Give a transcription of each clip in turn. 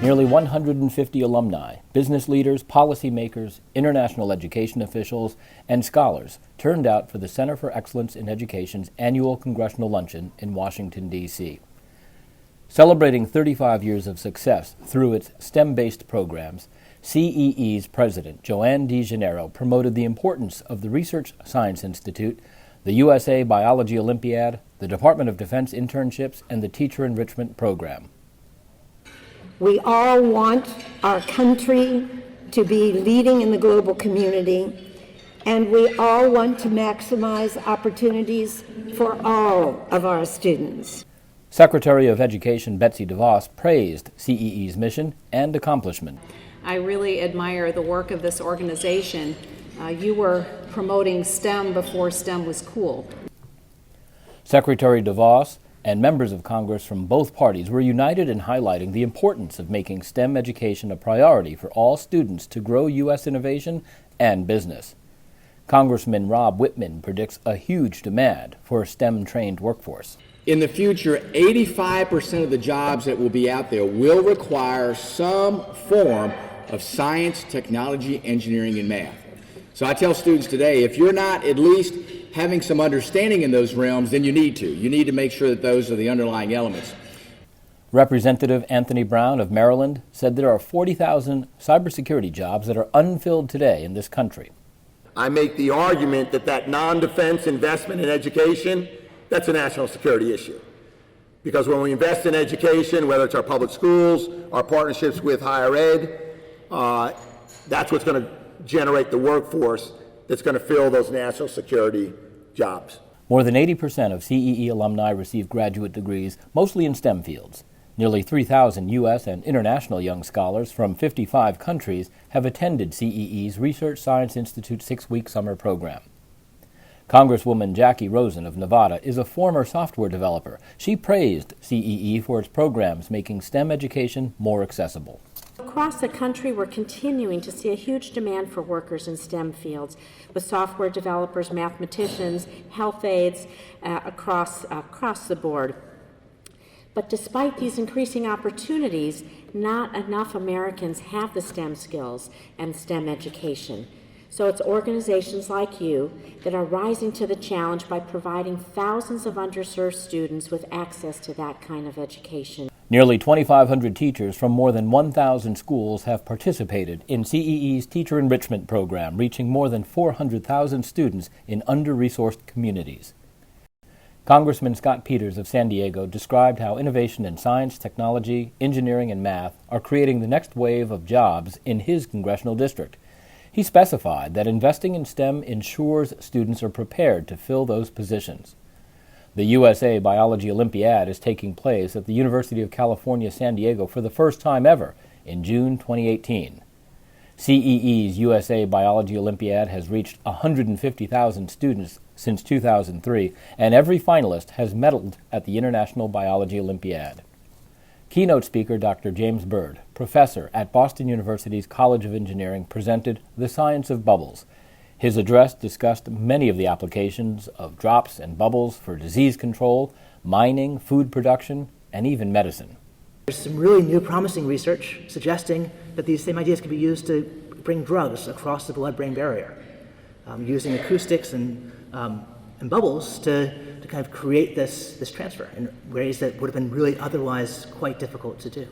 Nearly 150 alumni, business leaders, policymakers, international education officials, and scholars turned out for the Center for Excellence in Education's annual Congressional Luncheon in Washington, D.C. Celebrating 35 years of success through its STEM-based programs, CEE's president, Joanne DeGennaro, promoted the importance of the Research Science Institute, the USA Biology Olympiad, the Department of Defense Internships, and the Teacher Enrichment Program. We all want our country to be leading in the global community, and we all want to maximize opportunities for all of our students. Secretary of Education Betsy DeVos praised CEE's mission and accomplishment. I really admire the work of this organization. You were promoting STEM before STEM was cool. Secretary DeVos and members of Congress from both parties were united in highlighting the importance of making STEM education a priority for all students to grow U.S. innovation and business. Congressman Rob Whitman predicts a huge demand for a STEM-trained workforce. In the future, 85% of the jobs that will be out there will require some form of science, technology, engineering, and math. So I tell students today, if you're not at least having some understanding in those realms, then you need to. You need to make sure that those are the underlying elements. Representative Anthony Brown of Maryland said there are 40,000 cybersecurity jobs that are unfilled today in this country. I make the argument that non-defense investment in education, that's a national security issue. Because when we invest in education, whether it's our public schools, our partnerships with higher ed, that's what's going to generate the workforce that's going to fill those national security jobs. More than 80% of CEE alumni receive graduate degrees, mostly in STEM fields. Nearly 3,000 U.S. and international young scholars from 55 countries have attended CEE's Research Science Institute 6-week summer program. Congresswoman Jackie Rosen of Nevada is a former software developer. She praised CEE for its programs making STEM education more accessible. Across the country, we're continuing to see a huge demand for workers in STEM fields, with software developers, mathematicians, health aides across the board. But despite these increasing opportunities, not enough Americans have the STEM skills and STEM education. So it's organizations like you that are rising to the challenge by providing thousands of underserved students with access to that kind of education. Nearly 2,500 teachers from more than 1,000 schools have participated in CEE's Teacher Enrichment Program, reaching more than 400,000 students in under-resourced communities. Congressman Scott Peters of San Diego described how innovation in science, technology, engineering, and math are creating the next wave of jobs in his congressional district. He specified that investing in STEM ensures students are prepared to fill those positions. The USA Biology Olympiad is taking place at the University of California, San Diego for the first time ever in June 2018. CEE's USA Biology Olympiad has reached 150,000 students since 2003, and every finalist has medaled at the International Biology Olympiad. Keynote speaker Dr. James Bird, professor at Boston University's College of Engineering, presented The Science of Bubbles. His address discussed many of the applications of drops and bubbles for disease control, mining, food production, and even medicine. There's some really new promising research suggesting that these same ideas can be used to bring drugs across the blood-brain barrier, using acoustics and bubbles to kind of create this transfer in ways that would have been really otherwise quite difficult to do.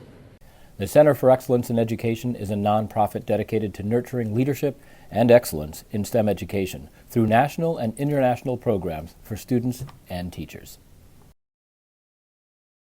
The Center for Excellence in Education is a nonprofit dedicated to nurturing leadership and excellence in STEM education through national and international programs for students and teachers.